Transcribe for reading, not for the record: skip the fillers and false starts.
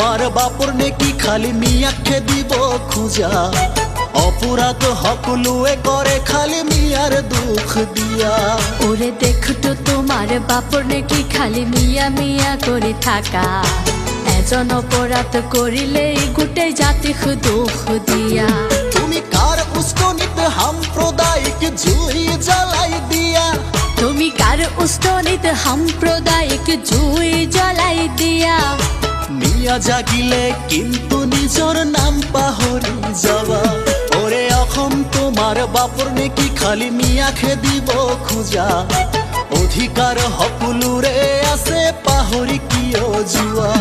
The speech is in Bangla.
তোমার বাপর নেকি খালি মিয়াকে দিব খুঁজা অপরাধ হকলুয়ে করে খালি মিয়ার দুঃখ দিয়া ওরে দেখতো তোমার বাপর নাকি খালি মিয়া মিয়া করে থাকা এজন অপরাধ করিলে গোটে জাতি দুঃখ দিয়া তুমি কার উস্কনিতে সাম্প্রদায়িক জুই জ্বালাই দিয়া তুমি কার উস্তনিত সাম্প্রদায়িক জুই জ্বলাই দিয়া মিয়া জাগিলে কিন্তু নিজর নাম পাহরি যাবা ওরে এখন তোমার বাপর নেকি খালি মিয়াকে দিব খুঁজা অধিকার হকুলুরে আছে পাহরি কিয় জুয়া